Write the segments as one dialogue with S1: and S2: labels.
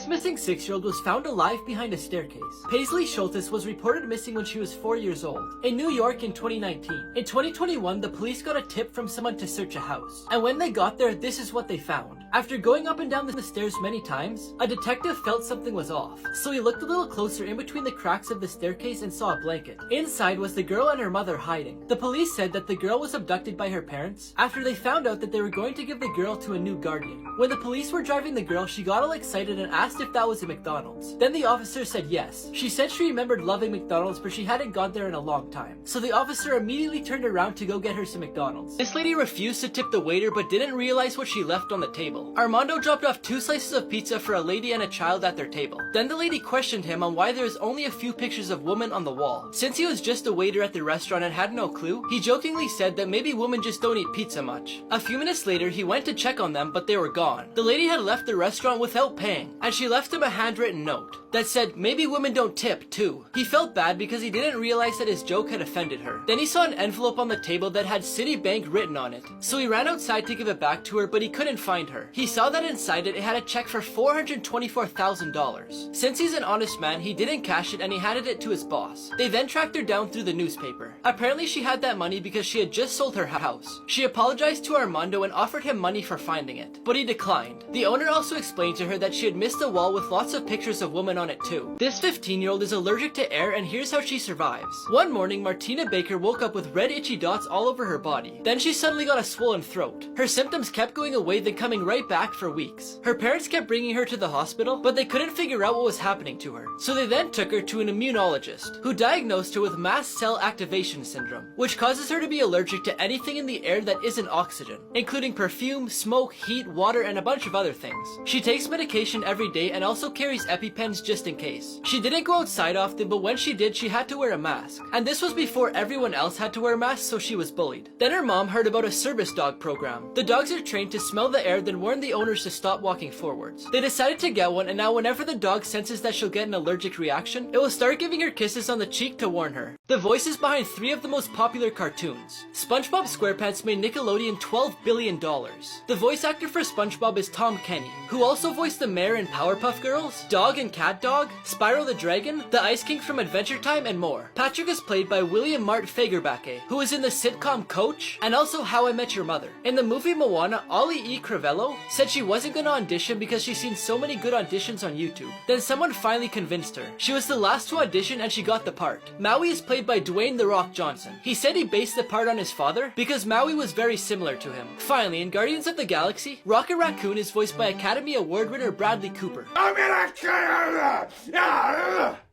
S1: This missing 6-year-old was found alive behind a staircase. Paisley Schultes was reported missing when she was 4 years old in New York in 2019. In 2021, the police got a tip from someone to search a house. And when they got there, this is what they found. After going up and down the stairs many times, a detective felt something was off. So he looked a little closer in between the cracks of the staircase and saw a blanket. Inside was the girl and her mother hiding. The police said that the girl was abducted by her parents after they found out that they were going to give the girl to a new guardian. When the police were driving the girl, she got all excited and asked if that was a McDonald's. Then the officer said yes. She said she remembered loving McDonald's, but she hadn't gone there in a long time. So the officer immediately turned around to go get her some McDonald's. This lady refused to tip the waiter but didn't realize what she left on the table. Armando dropped off 2 slices of pizza for a lady and a child at their table. Then the lady questioned him on why there was only a few pictures of women on the wall. Since he was just a waiter at the restaurant and had no clue, he jokingly said that maybe women just don't eat pizza much. A few minutes later, he went to check on them, but they were gone. The lady had left the restaurant without paying, and she left him a handwritten note that said maybe women don't tip too. He felt bad because he didn't realize that his joke had offended her. Then he saw an envelope on the table that had Citibank written on it. So he ran outside to give it back to her, but he couldn't find her. He saw that inside it had a check for $424,000. Since he's an honest man, he didn't cash it and he handed it to his boss. They then tracked her down through the newspaper. Apparently she had that money because she had just sold her house. She apologized to Armando and offered him money for finding it, but he declined. The owner also explained to her that she had missed a wall with lots of pictures of women on it too. This 15-year-old is allergic to air, and here's how she survives. One morning, Martina Baker woke up with red itchy dots all over her body. Then she suddenly got a swollen throat. Her symptoms kept going away, then coming right back for weeks. Her parents kept bringing her to the hospital, but they couldn't figure out what was happening to her. So they then took her to an immunologist, who diagnosed her with mast cell activation syndrome, which causes her to be allergic to anything in the air that isn't oxygen, including perfume, smoke, heat, water, and a bunch of other things. She takes medication every day and also carries EpiPens just in case. She didn't go outside often, but when she did, she had to wear a mask. And this was before everyone else had to wear masks, so she was bullied. Then her mom heard about a service dog program. The dogs are trained to smell the air, then warn the owners to stop walking forwards. They decided to get one, and now whenever the dog senses that she'll get an allergic reaction, it will start giving her kisses on the cheek to warn her. The voices behind 3 of the most popular cartoons. SpongeBob SquarePants made Nickelodeon $12 billion. The voice actor for SpongeBob is Tom Kenny, who also voiced the mayor in Powerpuff Girls, Dog and Cat Dog, Spyro the Dragon, the Ice King from Adventure Time, and more. Patrick is played by William Mart Fagerbacke, who is in the sitcom Coach and also How I Met Your Mother. In the movie Moana, Ollie E. Crivello said she wasn't gonna audition because she's seen so many good auditions on YouTube. Then someone finally convinced her. She was the last to audition and she got the part. Maui is played by Dwayne "The Rock" Johnson. He said he based the part on his father because Maui was very similar to him. Finally, in Guardians of the Galaxy, Rocket Raccoon is voiced by Academy Award winner Bradley Cooper.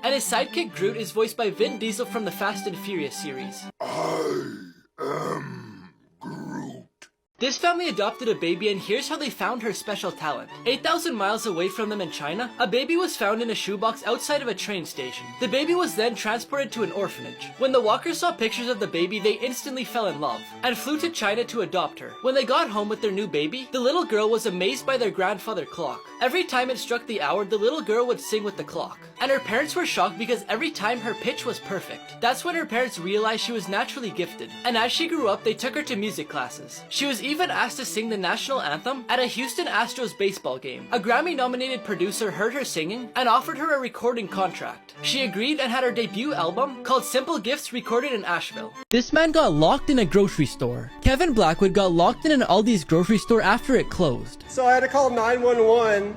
S1: And his sidekick Groot is voiced by Vin Diesel from the Fast and Furious series.
S2: I am Groot.
S1: This family adopted a baby, and here's how they found her special talent. 8,000 miles away from them in China, a baby was found in a shoebox outside of a train station. The baby was then transported to an orphanage. When the walkers saw pictures of the baby, they instantly fell in love and flew to China to adopt her. When they got home with their new baby, the little girl was amazed by their grandfather clock. Every time it struck the hour, the little girl would sing with the clock. And her parents were shocked because every time her pitch was perfect. That's when her parents realized she was naturally gifted. And as she grew up, they took her to music classes. She was even asked to sing the national anthem at a Houston Astros baseball game. A Grammy-nominated producer heard her singing and offered her a recording contract. She agreed and had her debut album called Simple Gifts recorded in Asheville. This man got locked in a grocery store. Kevin Blackwood got locked in an Aldi's grocery store after it closed.
S3: So I had to call 911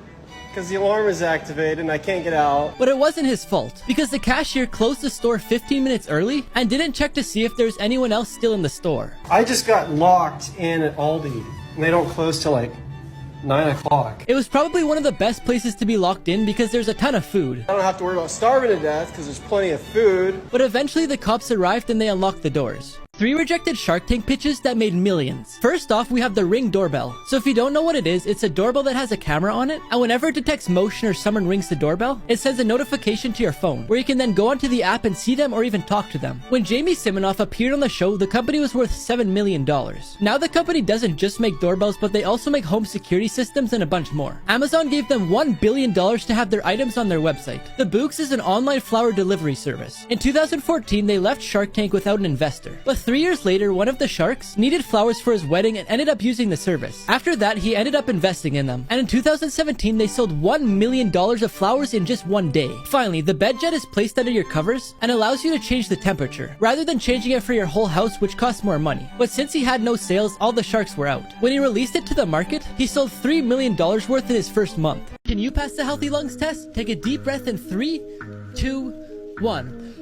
S3: because the alarm is activated and I can't get out.
S1: But it wasn't his fault, because the cashier closed the store 15 minutes early and didn't check to see if there's anyone else still in the store.
S3: I just got locked in at Aldi and they don't close till like 9 o'clock.
S1: It was probably one of the best places to be locked in because there's a ton of food.
S3: I don't have to worry about starving to death because there's plenty of food.
S1: But eventually the cops arrived and they unlocked the doors. 3 rejected Shark Tank pitches that made millions. First off, we have the Ring doorbell. So if you don't know what it is, it's a doorbell that has a camera on it, and whenever it detects motion or someone rings the doorbell, it sends a notification to your phone, where you can then go onto the app and see them or even talk to them. When Jamie Siminoff appeared on the show, the company was worth $7 million. Now the company doesn't just make doorbells, but they also make home security systems and a bunch more. Amazon gave them $1 billion to have their items on their website. The Books is an online flower delivery service. In 2014, they left Shark Tank without an investor. But 3 years later, one of the sharks needed flowers for his wedding and ended up using the service. After that, he ended up investing in them. And in 2017, they sold $1 million of flowers in just one day. Finally, the bed jet is placed under your covers and allows you to change the temperature, rather than changing it for your whole house, which costs more money. But since he had no sales, all the sharks were out. When he released it to the market, he sold $3 million worth in his first month. Can you pass the healthy lungs test? Take a deep breath in 3, 2, 1.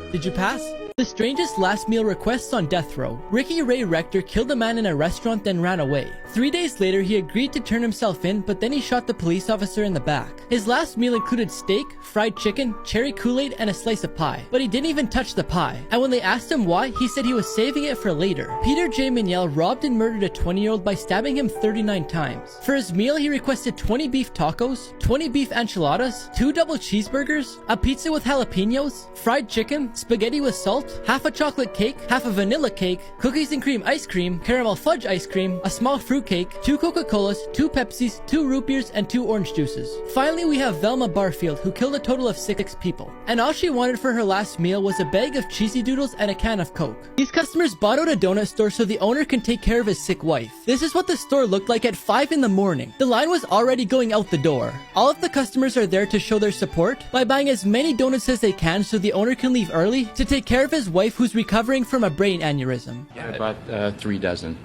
S1: Did you pass? The strangest last meal requests on death row. Ricky Ray Rector killed a man in a restaurant then ran away. 3 days later, he agreed to turn himself in, but then he shot the police officer in the back. His last meal included steak, fried chicken, cherry Kool-Aid, and a slice of pie. But he didn't even touch the pie. And when they asked him why, he said he was saving it for later. Peter J. Miniel robbed and murdered a 20-year-old by stabbing him 39 times. For his meal, he requested 20 beef tacos, 20 beef enchiladas, 2 double cheeseburgers, a pizza with jalapenos, fried chicken, spaghetti with salt, half a chocolate cake, half a vanilla cake, cookies and cream ice cream, caramel fudge ice cream, a small fruit cake, 2 Coca-Colas, 2 Pepsis, 2 root beers, and 2 orange juices. Finally, we have Velma Barfield, who killed a total of 6 people. And all she wanted for her last meal was a bag of cheesy doodles and a can of Coke. These customers bought out a donut store so the owner can take care of his sick wife. This is what the store looked like at 5 in the morning. The line was already going out the door. All of the customers are there to show their support by buying as many donuts as they can so the owner can leave early to take care of his wife who's recovering from a brain aneurysm.
S4: Yeah, I bought 3 dozen.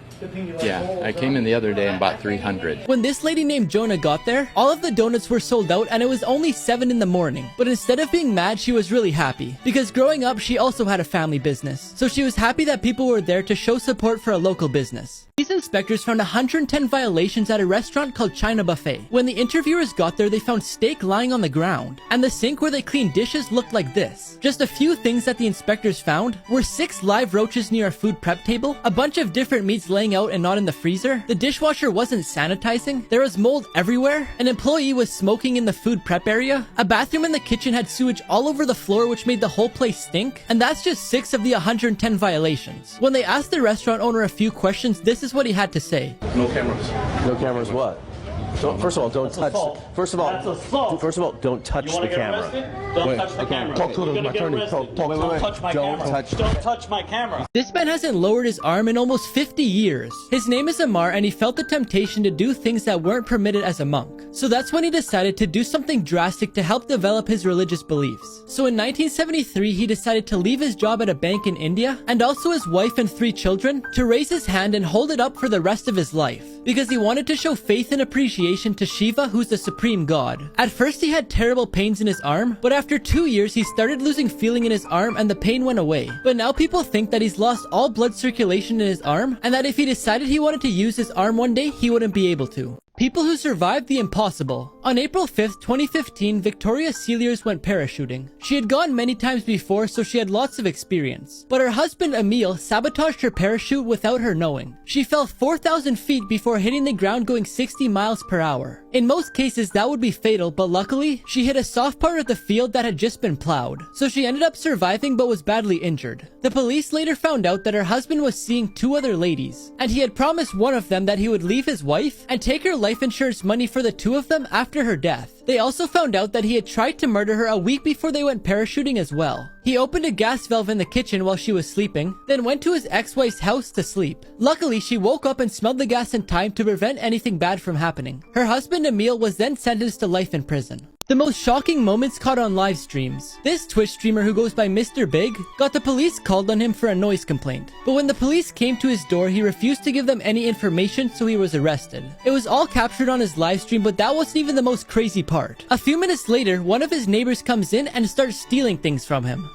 S4: Yeah, I came in the other day and bought 300.
S1: When this lady named Jonah got there, all of the donuts were sold out and it was only 7 in the morning. But instead of being mad, she was really happy. Because growing up, she also had a family business. So she was happy that people were there to show support for a local business. These inspectors found 110 violations at a restaurant called China Buffet. When the interviewers got there, they found steak lying on the ground. And the sink where they cleaned dishes looked like this. Just a few things that the inspectors found were 6 live roaches near a food prep table, a bunch of different meats laying out and not in the freezer, the dishwasher wasn't sanitizing, there was mold everywhere, an employee was smoking in the food prep area, a bathroom in the kitchen had sewage all over the floor which made the whole place stink, and that's just 6 of the 110 violations. When they asked the restaurant owner a few questions, this is what he had to say.
S5: No cameras.
S6: No cameras what? First of all, don't touch. First of all, don't touch the camera.
S5: Don't touch the camera.
S6: Talk to my attorney. Don't touch my camera.
S5: Don't touch my camera.
S1: This man hasn't lowered his arm in almost 50 years. His name is Amar and he felt the temptation to do things that weren't permitted as a monk. So that's when he decided to do something drastic to help develop his religious beliefs. So in 1973, he decided to leave his job at a bank in India and also his wife and 3 children to raise his hand and hold it up for the rest of his life. Because he wanted to show faith and appreciation to Shiva, who's the supreme god. At first he had terrible pains in his arm, but after 2 years he started losing feeling in his arm and the pain went away. But now people think that he's lost all blood circulation in his arm and that if he decided he wanted to use his arm one day, he wouldn't be able to. People who survived the impossible. On April 5th, 2015, Victoria Sealiers went parachuting. She had gone many times before, so she had lots of experience. But her husband, Emil, sabotaged her parachute without her knowing. She fell 4,000 feet before hitting the ground going 60 miles per hour. In most cases, that would be fatal, but luckily, she hit a soft part of the field that had just been plowed. So she ended up surviving but was badly injured. The police later found out that her husband was seeing 2 other ladies, and he had promised one of them that he would leave his wife and take her life insurance money for the 2 of them after her death. They also found out that he had tried to murder her a week before they went parachuting as well. He opened a gas valve in the kitchen while she was sleeping, then went to his ex-wife's house to sleep. Luckily, she woke up and smelled the gas in time to prevent anything bad from happening. Her husband Emil was then sentenced to life in prison. The most shocking moments caught on live streams. This Twitch streamer who goes by Mr. Big got the police called on him for a noise complaint. But when the police came to his door, he refused to give them any information, so he was arrested. It was all captured on his live stream, but that wasn't even the most crazy part. A few minutes later, one of his neighbors comes in and starts stealing things from him.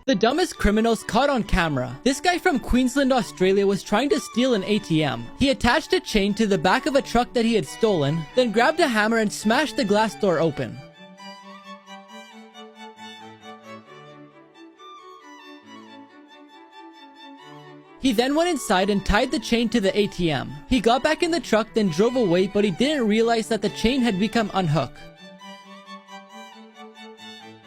S1: The dumbest criminals caught on camera. This guy from Queensland, Australia was trying to steal an ATM. He attached a chain to the back of a truck that he had stolen, then grabbed a hammer and smashed the glass door open. He then went inside and tied the chain to the ATM. He got back in the truck, then drove away, but he didn't realize that the chain had become unhooked.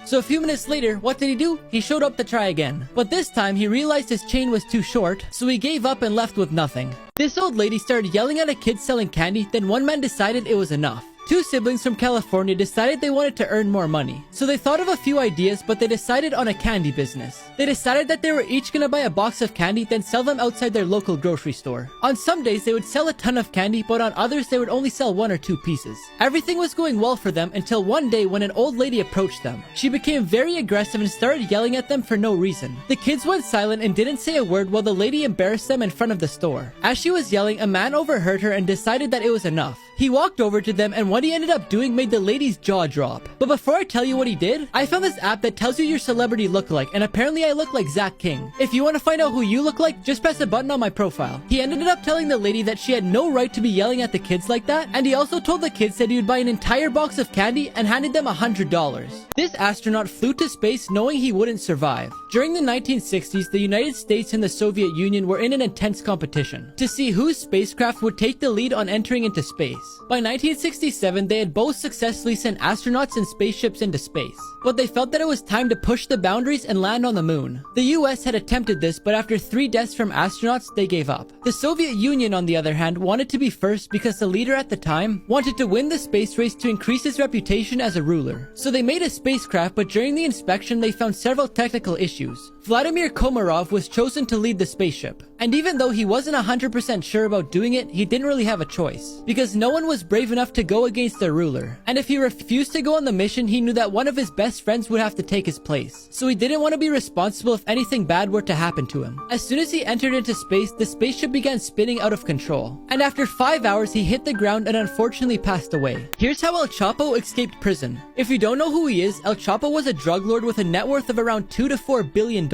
S1: So a few minutes later, what did he do? He showed up to try again. But this time, he realized his chain was too short, so he gave up and left with nothing. This old lady started yelling at a kid selling candy, then one man decided it was enough. Two siblings from California decided they wanted to earn more money. So they thought of a few ideas, but they decided on a candy business. They decided that they were each gonna buy a box of candy, then sell them outside their local grocery store. On some days, they would sell a ton of candy, but on others, they would only sell 1 or 2 pieces. Everything was going well for them until one day when an old lady approached them. She became very aggressive and started yelling at them for no reason. The kids went silent and didn't say a word while the lady embarrassed them in front of the store. As she was yelling, a man overheard her and decided that it was enough. He walked over to them, and what he ended up doing made the lady's jaw drop. But before I tell you what he did, I found this app that tells you your celebrity lookalike, and apparently I look like Zach King. If you want to find out who you look like, just press a button on my profile. He ended up telling the lady that she had no right to be yelling at the kids like that, and he also told the kids that he would buy an entire box of candy and handed them $100. This astronaut flew to space knowing he wouldn't survive. During the 1960s, the United States and the Soviet Union were in an intense competition to see whose spacecraft would take the lead on entering into space. By 1967, they had both successfully sent astronauts and spaceships into space, but they felt that it was time to push the boundaries and land on the moon. The US had attempted this, but after 3 deaths from astronauts, they gave up. The Soviet Union, on the other hand, wanted to be first because the leader at the time wanted to win the space race to increase his reputation as a ruler. So they made a spacecraft, but during the inspection, they found several technical issues. Vladimir Komarov was chosen to lead the spaceship, and even though he wasn't 100% sure about doing it, he didn't really have a choice, because no one was brave enough to go against their ruler. And if he refused to go on the mission, he knew that one of his best friends would have to take his place. So he didn't want to be responsible if anything bad were to happen to him. As soon as he entered into space, the spaceship began spinning out of control. And after 5 hours, he hit the ground and unfortunately passed away. Here's how El Chapo escaped prison. If you don't know who he is, El Chapo was a drug lord with a net worth of around $2 to $4 billion.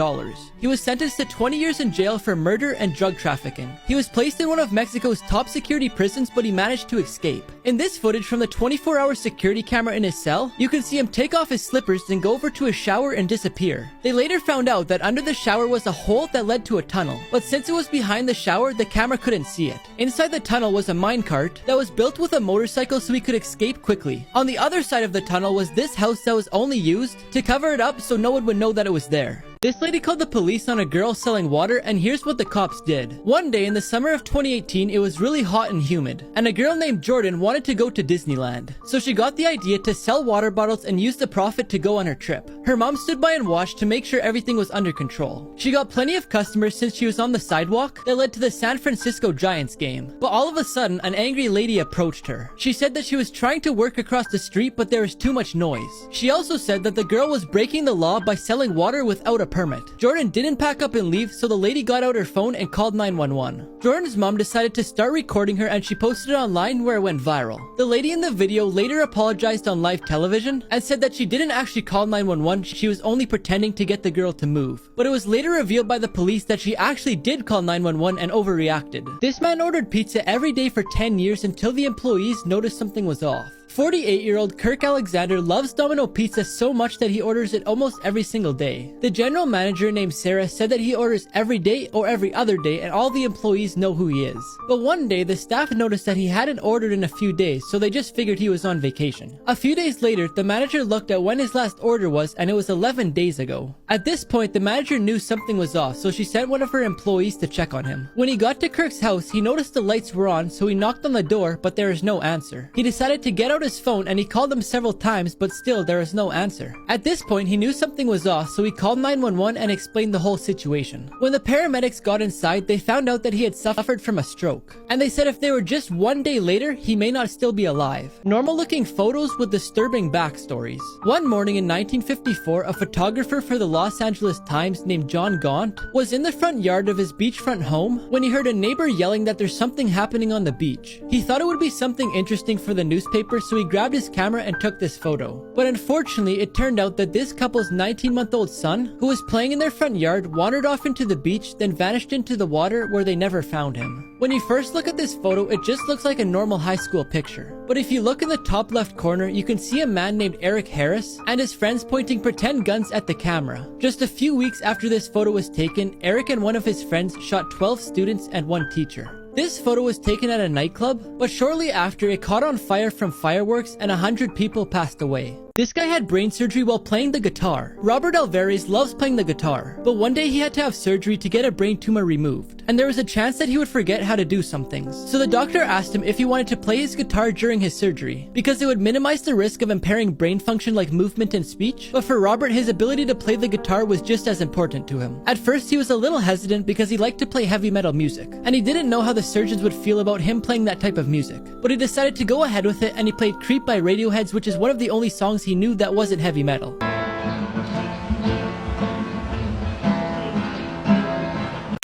S1: He was sentenced to 20 years in jail for murder and drug trafficking. He was placed in one of Mexico's top security prisons, but he managed to escape. In this footage from the 24-hour security camera in his cell, you can see him take off his slippers, then go over to his shower and disappear. They later found out that under the shower was a hole that led to a tunnel, but since it was behind the shower, the camera couldn't see it. Inside the tunnel was a minecart that was built with a motorcycle so he could escape quickly. On the other side of the tunnel was this house that was only used to cover it up so no one would know that it was there. This lady called the police on a girl selling water, and here's what the cops did. One day in the summer of 2018, it was really hot and humid, and a girl named Jordan wanted to go to Disneyland. So she got the idea to sell water bottles and use the profit to go on her trip. Her mom stood by and watched to make sure everything was under control. She got plenty of customers since she was on the sidewalk that led to the San Francisco Giants game. But all of a sudden, an angry lady approached her. She said that she was trying to work across the street, but there was too much noise. She also said that the girl was breaking the law by selling water without a permit. Jordan didn't pack up and leave, so the lady got out her phone and called 911. Jordan's mom decided to start recording her, and she posted it online where it went viral. The lady in the video later apologized on live television and said that she didn't actually call 911, she was only pretending to get the girl to move. But it was later revealed by the police that she actually did call 911 and overreacted. This man ordered pizza every day for 10 years until the employees noticed something was off. 48-year-old Kirk Alexander loves Domino Pizza so much that he orders it almost every single day. The general manager named Sarah said that he orders every day or every other day, and all the employees know who he is. But one day, the staff noticed that he hadn't ordered in a few days, so they just figured he was on vacation. A few days later, the manager looked at when his last order was, and it was 11 days ago. At this point, the manager knew something was off, so she sent one of her employees to check on him. When he got to Kirk's house, he noticed the lights were on, so he knocked on the door, but there was no answer. He decided to get out his phone, and he called them several times, but still there was no answer. At this point, he knew something was off, so he called 911 and explained the whole situation. When the paramedics got inside, they found out that he had suffered from a stroke, and they said if they were just one day later, he may not still be alive. Normal looking photos with disturbing backstories. One morning in 1954, a photographer for the Los Angeles Times named John Gaunt was in the front yard of his beachfront home when he heard a neighbor yelling that there's something happening on the beach. He thought it would be something interesting for the newspaper, so he grabbed his camera and took this photo. But unfortunately, it turned out that this couple's 19-month-old son, who was playing in their front yard, wandered off into the beach, then vanished into the water where they never found him. When you first look at this photo, it just looks like a normal high school picture. But if you look in the top left corner, you can see a man named Eric Harris and his friends pointing pretend guns at the camera. Just a few weeks after this photo was taken, Eric and one of his friends shot 12 students and 1 teacher. This photo was taken at a nightclub, but shortly after it caught on fire from fireworks and 100 people passed away. This guy had brain surgery while playing the guitar. Robert Alvarez loves playing the guitar, but one day he had to have surgery to get a brain tumor removed, and there was a chance that he would forget how to do some things. So the doctor asked him if he wanted to play his guitar during his surgery, because it would minimize the risk of impairing brain function like movement and speech, but for Robert, his ability to play the guitar was just as important to him. At first, he was a little hesitant because he liked to play heavy metal music, and he didn't know how the surgeons would feel about him playing that type of music. But he decided to go ahead with it, and he played Creep by Radiohead, which is one of the only songs he knew that wasn't heavy metal.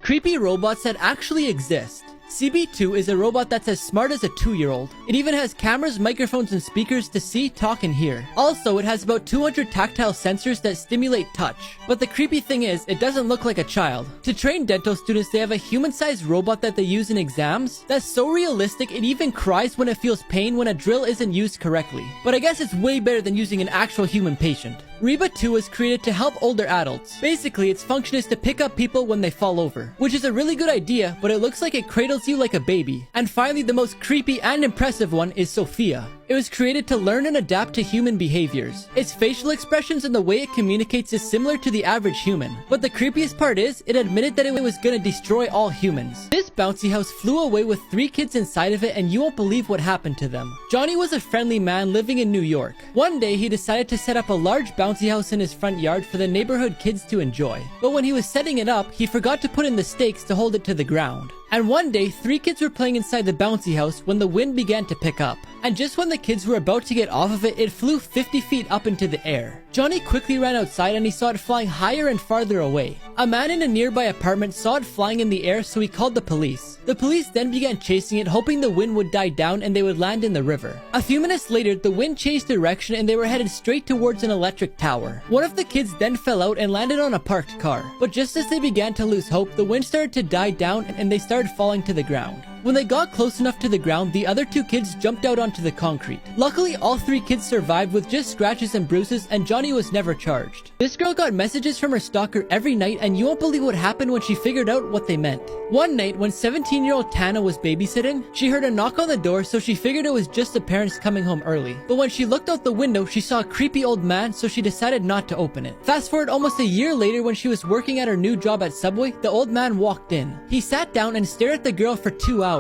S1: Creepy robots that actually exist. CB2 is a robot that's as smart as a 2-year-old. It even has cameras, microphones, and speakers to see, talk, and hear. Also, it has about 200 tactile sensors that stimulate touch. But the creepy thing is, it doesn't look like a child. To train dental students, they have a human-sized robot that they use in exams that's so realistic it even cries when it feels pain when a drill isn't used correctly. But I guess it's way better than using an actual human patient. Reba 2 was created to help older adults. Basically, its function is to pick up people when they fall over, which is a really good idea, but it looks like it cradles you like a baby. And finally, the most creepy and impressive one is Sophia. It was created to learn and adapt to human behaviors. Its facial expressions and the way it communicates is similar to the average human. But the creepiest part is, it admitted that it was gonna destroy all humans. This bouncy house flew away with 3 kids inside of it, and you won't believe what happened to them. Johnny was a friendly man living in New York. One day, he decided to set up a large bouncy house in his front yard for the neighborhood kids to enjoy. But when he was setting it up, he forgot to put in the stakes to hold it to the ground. And one day, 3 kids were playing inside the bouncy house when the wind began to pick up. And just when the kids were about to get off of it, it flew 50 feet up into the air. Johnny quickly ran outside and he saw it flying higher and farther away. A man in a nearby apartment saw it flying in the air, so he called the police. The police then began chasing it, hoping the wind would die down and they would land in the river. A few minutes later, the wind changed direction and they were headed straight towards an electric tower. One of the kids then fell out and landed on a parked car. But just as they began to lose hope, the wind started to die down and they started falling to the ground. When they got close enough to the ground, the other 2 kids jumped out onto the concrete. Luckily, all 3 kids survived with just scratches and bruises, and Johnny was never charged. This girl got messages from her stalker every night, and you won't believe what happened when she figured out what they meant. One night, when 17-year-old Tana was babysitting, she heard a knock on the door, so she figured it was just the parents coming home early. But when she looked out the window, she saw a creepy old man, so she decided not to open it. Fast forward almost a year later, when she was working at her new job at Subway, the old man walked in. He sat down and stared at the girl for 2 hours.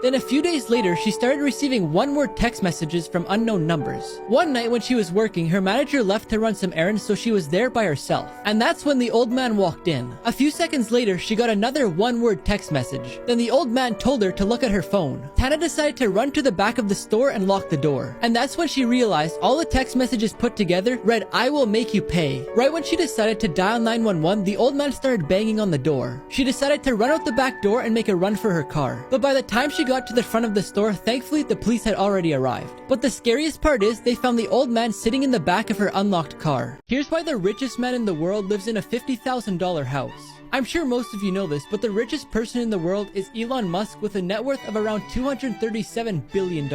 S1: Then a few days later, she started receiving one-word text messages from unknown numbers. One night when she was working, her manager left to run some errands, so she was there by herself. And that's when the old man walked in. A few seconds later, she got another one-word text message. Then the old man told her to look at her phone. Tana decided to run to the back of the store and lock the door. And that's when she realized all the text messages put together read, "I will make you pay." Right when she decided to dial 911, the old man started banging on the door. She decided to run out the back door and make a run for her car. But by the time she got to the front of the store, thankfully the police had already arrived. But the scariest part is, they found the old man sitting in the back of her unlocked car. Here's why the richest man in the world lives in a $50,000 house. I'm sure most of you know this, but the richest person in the world is Elon Musk with a net worth of around $237 billion.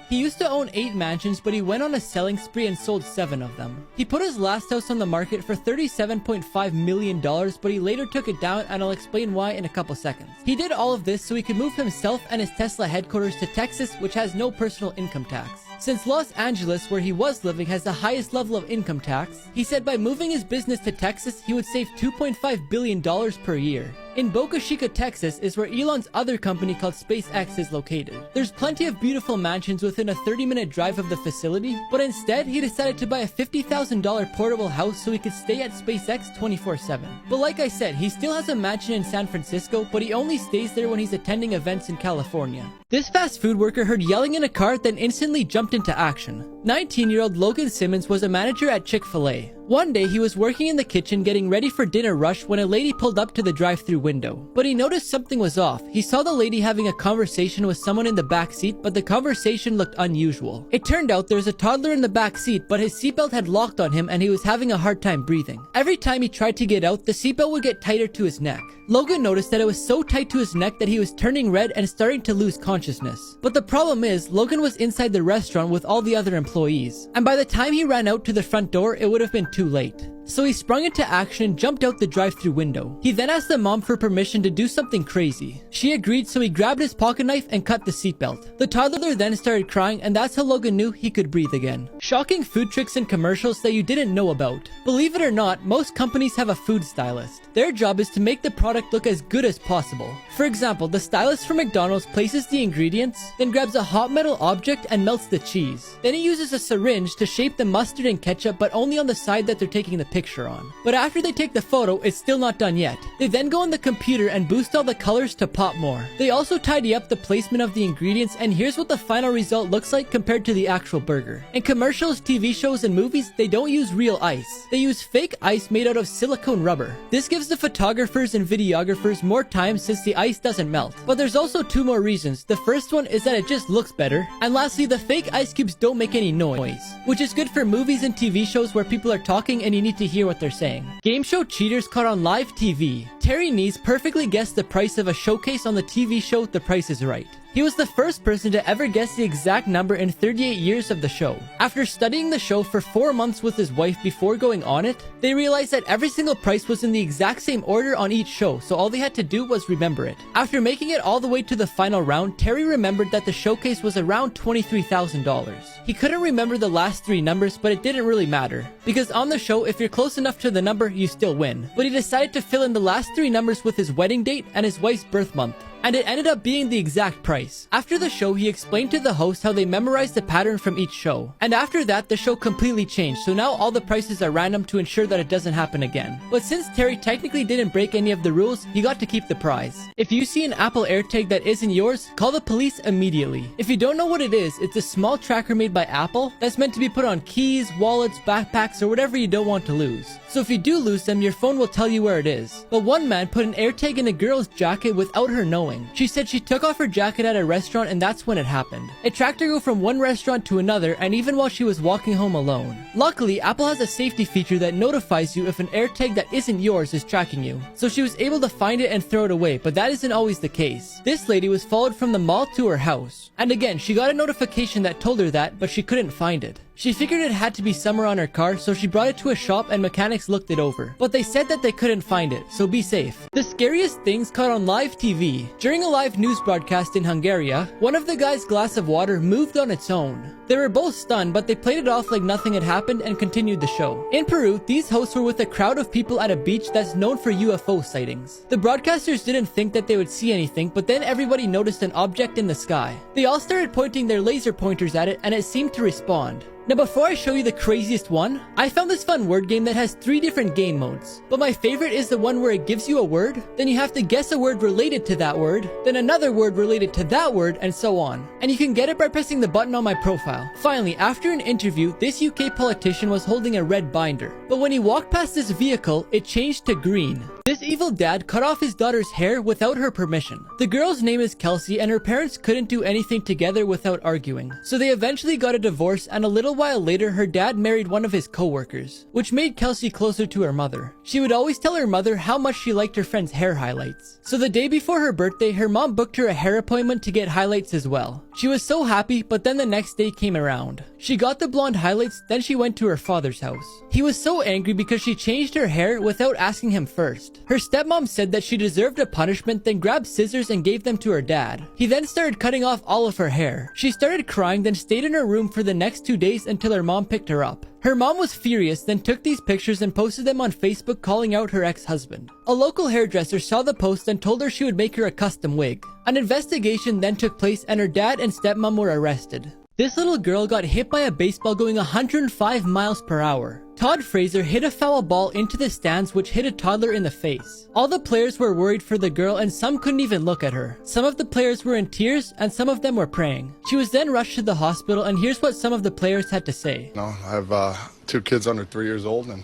S1: He used to own 8 mansions, but he went on a selling spree and sold 7 of them. He put his last house on the market for $37.5 million, but he later took it down, and I'll explain why in a couple seconds. He did all of this so he could move himself and his Tesla headquarters to Texas, which has no personal income tax. Since Los Angeles, where he was living, has the highest level of income tax, he said by moving his business to Texas, he would save $2.5 billion per year. In Boca Chica, Texas is where Elon's other company called SpaceX is located. There's plenty of beautiful mansions within a 30-minute drive of the facility, but instead he decided to buy a $50,000 portable house so he could stay at SpaceX 24/7. But like I said, he still has a mansion in San Francisco, but he only stays there when he's attending events in California. This fast food worker heard yelling in a car, then instantly jumped into action. 19-year-old Logan Simmons was a manager at Chick-fil-A. One day, he was working in the kitchen getting ready for dinner rush when a lady pulled up to the drive-thru window. But he noticed something was off. He saw the lady having a conversation with someone in the back seat, but the conversation looked unusual. It turned out there was a toddler in the back seat, but his seatbelt had locked on him and he was having a hard time breathing. Every time he tried to get out, the seatbelt would get tighter to his neck. Logan noticed that it was so tight to his neck that he was turning red and starting to lose consciousness. But the problem is, Logan was inside the restaurant with all the other employees, and by the time he ran out to the front door, it would have been too late. So he sprung into action and jumped out the drive-thru window. He then asked the mom for permission to do something crazy. She agreed, so he grabbed his pocket knife and cut the seatbelt. The toddler then started crying, and that's how Logan knew he could breathe again. Shocking food tricks and commercials that you didn't know about. Believe it or not, most companies have a food stylist. Their job is to make the product look as good as possible. For example, the stylist for McDonald's places the ingredients, then grabs a hot metal object and melts the cheese. Then he uses a syringe to shape the mustard and ketchup, but only on the side that they're taking the picture on. But after they take the photo, it's still not done yet. They then go on the computer and boost all the colors to pop more. They also tidy up the placement of the ingredients, and here's what the final result looks like compared to the actual burger. In commercials, TV shows, and movies, they don't use real ice. They use fake ice made out of silicone rubber. This gives the photographers and videographers more time since the ice doesn't melt. But there's also two more reasons. The first one is that it just looks better. And lastly, the fake ice cubes don't make any noise, which is good for movies and TV shows where people are talking and you need to hear what they're saying. Game show cheaters caught on live TV. Terry Nees perfectly guessed the price of a showcase on the TV show The Price is Right. He was the first person to ever guess the exact number in 38 years of the show. After studying the show for 4 months with his wife before going on it, they realized that every single price was in the exact same order on each show, so all they had to do was remember it. After making it all the way to the final round, Terry remembered that the showcase was around $23,000. He couldn't remember the last 3 numbers, but it didn't really matter, because on the show, if you're close enough to the number, you still win. But he decided to fill in the last 3 numbers with his wedding date and his wife's birth month, and it ended up being the exact price. After the show, he explained to the host how they memorized the pattern from each show. And after that, the show completely changed, so now all the prices are random to ensure that it doesn't happen again. But since Terry technically didn't break any of the rules, he got to keep the prize. If you see an Apple AirTag that isn't yours, call the police immediately. If you don't know what it is, it's a small tracker made by Apple that's meant to be put on keys, wallets, backpacks, or whatever you don't want to lose. So if you do lose them, your phone will tell you where it is. But one man put an AirTag in a girl's jacket without her knowing. She said she took off her jacket at a restaurant and that's when it happened. It tracked her go from one restaurant to another, and even while she was walking home alone. Luckily, Apple has a safety feature that notifies you if an AirTag that isn't yours is tracking you. So she was able to find it and throw it away, but that isn't always the case. This lady was followed from the mall to her house. And again, she got a notification that told her that, but she couldn't find it. She figured it had to be somewhere on her car, so she brought it to a shop and mechanics looked it over. But they said that they couldn't find it, so be safe. The scariest things caught on live TV. During a live news broadcast in Hungary, one of the guy's glass of water moved on its own. They were both stunned, but they played it off like nothing had happened and continued the show. In Peru, these hosts were with a crowd of people at a beach that's known for UFO sightings. The broadcasters didn't think that they would see anything, but then everybody noticed an object in the sky. They all started pointing their laser pointers at it, and it seemed to respond. Now before I show you the craziest one, I found this fun word game that has 3 different game modes. But my favorite is the one where it gives you a word, then you have to guess a word related to that word, then another word related to that word, and so on. And you can get it by pressing the button on my profile. Finally, after an interview, this UK politician was holding a red binder. But when he walked past this vehicle, it changed to green. This evil dad cut off his daughter's hair without her permission. The girl's name is Kelsey, and her parents couldn't do anything together without arguing. So they eventually got a divorce, and a little while later, her dad married one of his co-workers, which made Kelsey closer to her mother. She would always tell her mother how much she liked her friend's hair highlights. So the day before her birthday, her mom booked her a hair appointment to get highlights as well. She was so happy, but then the next day came around. She got the blonde highlights, then she went to her father's house. He was so angry because she changed her hair without asking him first. Her stepmom said that she deserved a punishment, then grabbed scissors and gave them to her dad. He then started cutting off all of her hair. She started crying, then stayed in her room for the next 2 days until her mom picked her up. Her mom was furious, then took these pictures and posted them on Facebook calling out her ex-husband. A local hairdresser saw the post and told her she would make her a custom wig. An investigation then took place and her dad and stepmom were arrested. This little girl got hit by a baseball going 105 miles per hour. Todd Fraser hit a foul ball into the stands which hit a toddler in the face. All the players were worried for the girl and some couldn't even look at her. Some of the players were in tears and some of them were praying. She was then rushed to the hospital, and here's what some of the players had to say.
S2: No, I have 2 kids under 3 years old, and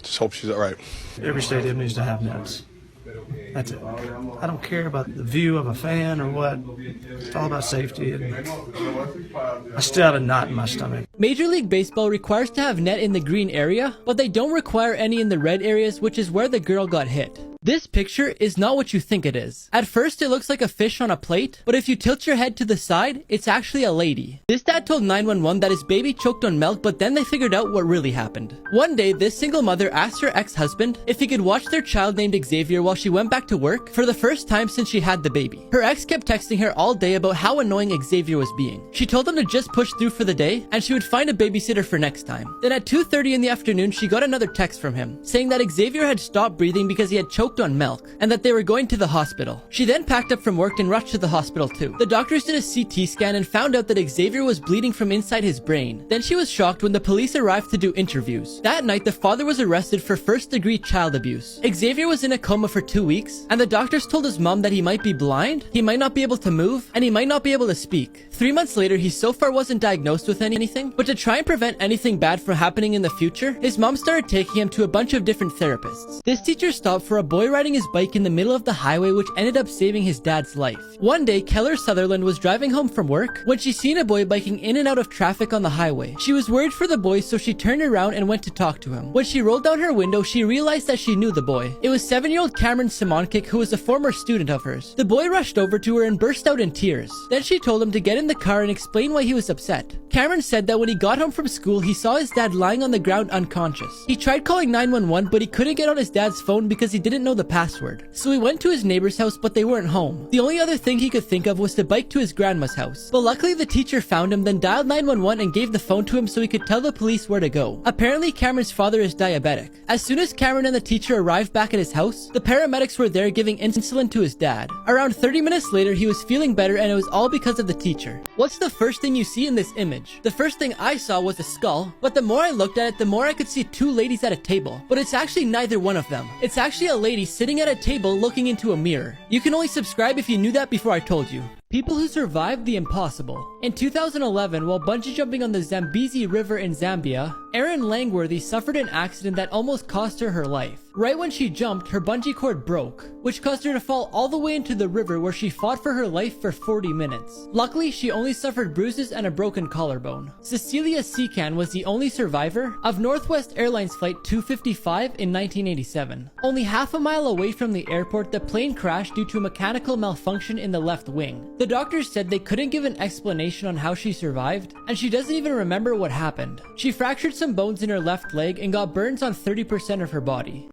S2: just hope she's all right.
S7: Every stadium needs to have nets. That's it. I don't care about the view of a fan or what. It's all about safety. And I still have a knot in my stomach.
S1: Major League Baseball requires to have net in the green area, but they don't require any in the red areas, which is where the girl got hit. This picture is not what you think it is. At first it looks like a fish on a plate, but if you tilt your head to the side, it's actually a lady. This dad told 911 that his baby choked on milk, but then they figured out what really happened. One day, this single mother asked her ex-husband if he could watch their child named Xavier while she went back to work for the first time since she had the baby. Her ex kept texting her all day about how annoying Xavier was being. She told him to just push through for the day and she would find a babysitter for next time. Then at 2:30 in the afternoon, she got another text from him saying that Xavier had stopped breathing because he had choked on milk and that they were going to the hospital. She then packed up from work and rushed to the hospital too. The doctors did a CT scan and found out that Xavier was bleeding from inside his brain. Then she was shocked when the police arrived to do interviews. That night, the father was arrested for first-degree child abuse. Xavier was in a coma for 2 weeks, and the doctors told his mom that he might be blind, he might not be able to move, and he might not be able to speak. 3 months later, he so far wasn't diagnosed with anything, but to try and prevent anything bad from happening in the future, his mom started taking him to a bunch of different therapists. This teacher stopped for a boy riding his bike in the middle of the highway, which ended up saving his dad's life. One day, Keller Sutherland was driving home from work when she seen a boy biking in and out of traffic on the highway. She was worried for the boy, so she turned around and went to talk to him. When she rolled down her window, she realized that she knew the boy. It was 7-year-old Cameron Simoncic, who was a former student of hers. The boy rushed over to her and burst out in tears. Then she told him to get in the car and explain why he was upset. Cameron said that when he got home from school, he saw his dad lying on the ground unconscious. He tried calling 911, but he couldn't get on his dad's phone because he didn't know the password. So he went to his neighbor's house, but they weren't home. The only other thing he could think of was to bike to his grandma's house. But luckily the teacher found him, then dialed 911 and gave the phone to him so he could tell the police where to go. Apparently Cameron's father is diabetic. As soon as Cameron and the teacher arrived back at his house, the paramedics were there giving insulin to his dad. Around 30 minutes later, he was feeling better, and it was all because of the teacher. What's the first thing you see in this image? The first thing I saw was a skull, but the more I looked at it, the more I could see 2 ladies at a table. But it's actually neither one of them. It's actually a lady sitting at a table looking into a mirror. You can only subscribe if you knew that before I told you. People who survived the impossible. In 2011, while bungee jumping on the Zambezi River in Zambia, Erin Langworthy suffered an accident that almost cost her her life. Right when she jumped, her bungee cord broke, which caused her to fall all the way into the river, where she fought for her life for 40 minutes. Luckily, she only suffered bruises and a broken collarbone. Cecilia Secan was the only survivor of Northwest Airlines Flight 255 in 1987. Only half a mile away from the airport, the plane crashed due to a mechanical malfunction in the left wing. The doctors said they couldn't give an explanation on how she survived, and she doesn't even remember what happened. She fractured some bones in her left leg and got burns on 30% of her body.